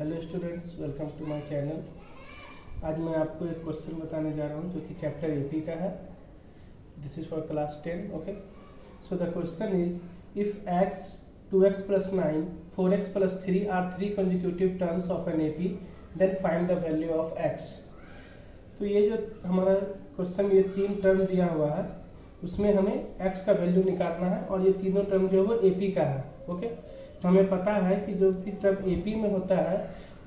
Hello students, welcome to my channel. आज मैं आपको एक क्वेश्चन बताने जा रहा हूँ जो कि चैप्टर एपी का है। This is for class 10। Okay, so the question is if x 2x plus 9 4x plus 3 are 3 consecutive terms of an AP, then find the value of x। तो ये जो हमारा क्वेश्चन, ये 3 टर्म दिया हुआ है, उसमें हमें x का वैल्यू निकालना है और ये तीनों टर्म जो है वो AP का है। ओके, तो हमें पता है कि जो भी टर्म AP में होता है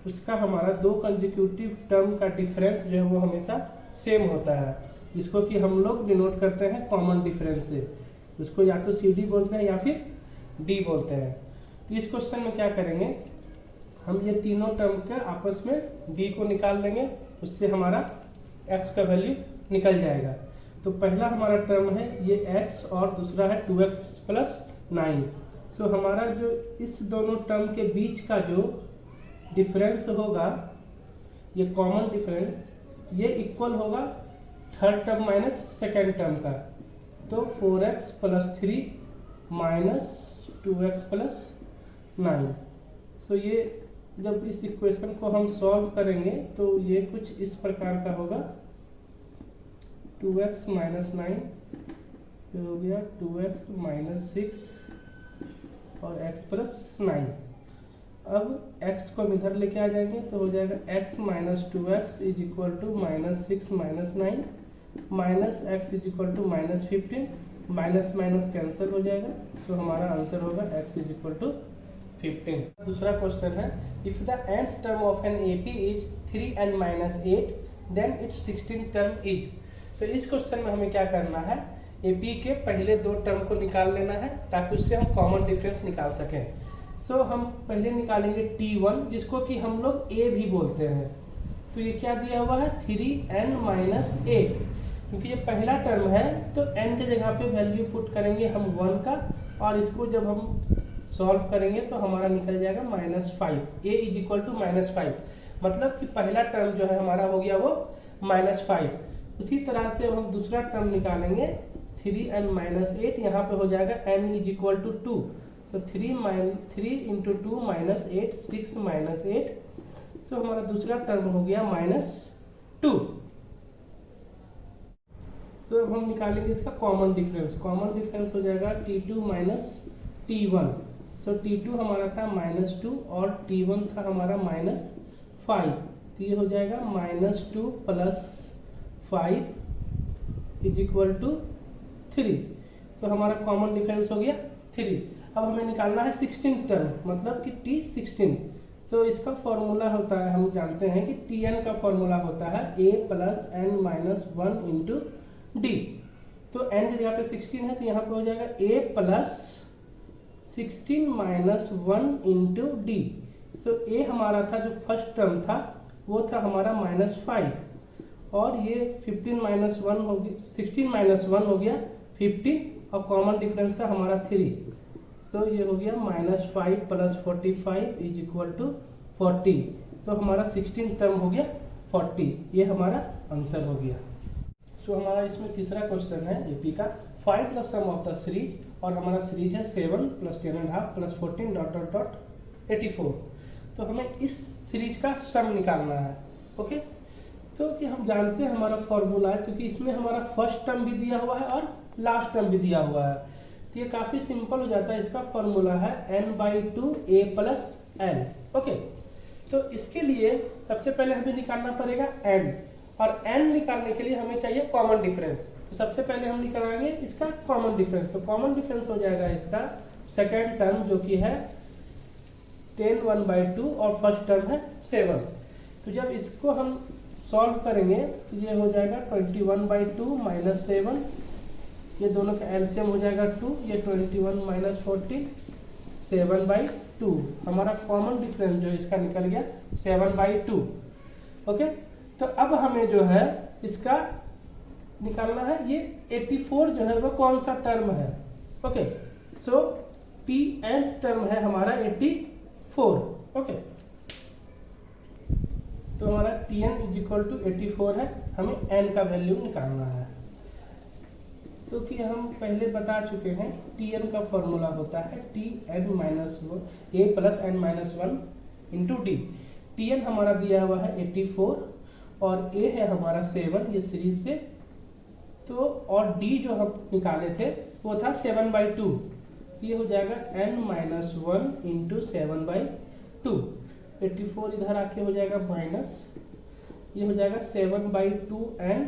उसका हमारा 2 कंसेक्यूटिव टर्म का डिफरेंस जो है वो हमेशा सेम होता है, जिसको कि हम लोग डिनोट करते हैं कॉमन डिफरेंस से। उसको या तो CD बोलते हैं या फिर D बोलते हैं। तो इस क्वेश्चन में क्या करेंगे, हम ये तीनों टर्म का आपस में D को निकाल लेंगे, उससे हमारा x का वैल्यू निकल जाएगा। तो पहला हमारा टर्म है ये x और दूसरा है 2x plus 9। सो हमारा जो इस दोनों टर्म के बीच का जो डिफरेंस होगा, ये कॉमन डिफरेंस, ये इक्वल होगा third term minus second term का। तो 4x plus 3 minus 2x plus 9। सो ये जब इस इक्वेशन को हम सॉल्व करेंगे तो ये कुछ इस प्रकार का होगा, 2x minus 9 ये हो गया 2x minus 6 और x plus 9। अब x को हम इधर लेके आ जाएंगे तो हो जाएगा x minus 2x is equal to minus 6 minus 9 minus x is equal to minus 15, minus minus cancel हो जाएगा, तो हमारा आंसर होगा x इज इक्वल टू 15। दूसरा क्वेश्चन है, if the nth term of an AP is 3n minus 8 then its 16th term is. So इस question में हमें क्या करना है, AP के पहले 2 टर्म को निकाल लेना है ताकि उससे हम कॉमन डिफरेंस निकाल सकें। सो हम पहले निकालेंगे T1, जिसको कि हम लोग A भी बोलते हैं। तो ये क्या दिया हुआ है, 3n minus 8। क्योंकि ये पहला टर्म है तो n के जगह पे वैल्यू पुट करेंगे हम 1 का, और इसको जब हम सॉल्व करेंगे तो हमारा निकल जाएगा -5। A इज इक्वल टू -5, मतलब कि पहला टर्म जो है हमारा हो गया वो -5। उसी तरह से हम दूसरा टर्म निकालेंगे 3n minus 8, यहाँ पे हो जाएगा n इज इक्वल टू 2। तो 3 इंटू 2 माइनस 8, 6 माइनस 8। तो हमारा दूसरा टर्म हो गया -2। तो अब हम निकालेंगे इसका कॉमन डिफरेंस। कॉमन डिफरेंस हो जाएगा T2 माइनस T1। सो T2 हमारा था -2 और T1 था हमारा -5। तो ये हो जाएगा -2 प्लस 5 इज इक्वल टू 3। तो हमारा कॉमन डिफरेंस हो गया 3। अब हमें निकालना है 16 टर्म, मतलब कि T16। तो इसका फॉर्मूला होता है, हम जानते हैं कि Tn का फॉर्मूला होता है a plus n minus 1 into D. तो n की जगह पे 16 है तो यहाँ पे हो जाएगा a plus 16 minus 1 into D. So a हमारा था जो फर्स्ट टर्म था वो था हमारा -5, और ये 15 माइनस 1 हो गया, 16 माइनस 1 हो गया 15, और कॉमन डिफरेंस था हमारा 3। तो ये हो गया -5 प्लस 45 इज इक्वल टू 40। तो हमारा 16 टर्म हो गया 40। ये हमारा आंसर हो गया। सो हमारा इसमें तीसरा क्वेश्चन है एपी का, find the sum of the series, और हमारा सीरीज है 7 plus 10.5 plus 14 dot dot dot 84। तो हमें इस सीरीज का सम निकालना है। ओके, तो कि हम जानते हैं हमारा फॉर्मूला है, क्योंकि इसमें हमारा फर्स्ट टर्म भी दिया हुआ है और लास्ट टर्म भी दिया हुआ है, तो ये काफी सिंपल हो जाता है। इसका फॉर्मूला है n/2 a plus n। Okay, तो इसके लिए सबसे पहले हमें निकालना पड़ेगा n, और n निकालने के लिए हमें चाहिए कॉमन डिफरेंस। तो सबसे पहले हम निकालेंगे इसका कॉमन डिफरेंस। तो कॉमन डिफरेंस हो जाएगा इसका सेकेंड टर्म जो कि है 10 1/2 और फर्स्ट टर्म है 7। तो जब इसको हम सॉल्व करेंगे तो ये हो जाएगा 21/2 माइनस 7, ये दोनों का एलसीएम हो जाएगा 2, ये 21 माइनस 14 7/2। हमारा कॉमन डिफरेंस जो इसका निकल गया 7/2। ओके, तो अब हमें जो है इसका निकालना है ये 84 जो है वो कौन सा टर्म है। ओके, सो Tnth टर्म है हमारा 84। ओके, तो हमारा Tn इज इक्वल टू 84 है, हमें n का वैल्यू निकालना है। तो कि हम पहले बता चुके हैं Tn का फॉर्मूला होता है Tn minus 1 a plus n minus 1 into D. Tn हमारा दिया हुआ है 84 और A है हमारा 7 ये सीरीज से, तो और D जो हम निकाले थे वो था 7/2, ये हो जाएगा n-1 इंटू 7/2। 84 इधर आके हो जाएगा माइनस, ये हो जाएगा 7/2 n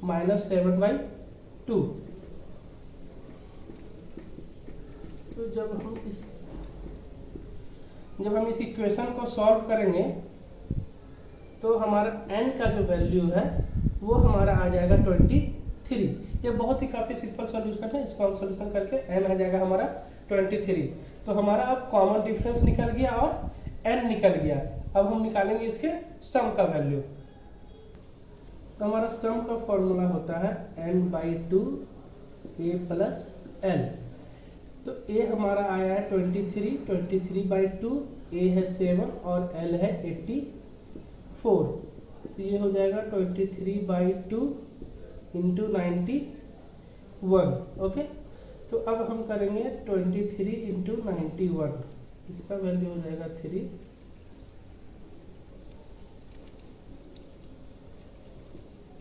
माइनस 7/2। तो जब हम इस इक्वेशन को सॉल्व करेंगे तो हमारा n का जो वैल्यू है वो हमारा आ जाएगा 23। ये बहुत ही काफ़ी सिंपल सॉल्यूशन है, इसको हम सॉल्यूशन करके n आ जाएगा हमारा 23। तो हमारा अब कॉमन डिफरेंस निकल गया और n निकल गया। अब हम निकालेंगे इसके सम का वैल्यू। तो हमारा सम का फॉर्मूला होता है n/2 a प्लस l। तो a हमारा आया है 23, 23/2, a है 7 और l है 84। तो ये हो जाएगा 23/2 इंटू 91। ओके, तो अब हम करेंगे 23 इंटू 91, इसका वैल्यू हो जाएगा 3।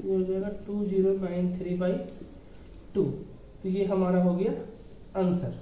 ये हो जाएगा 2093/2। तो ये हमारा हो गया आंसर।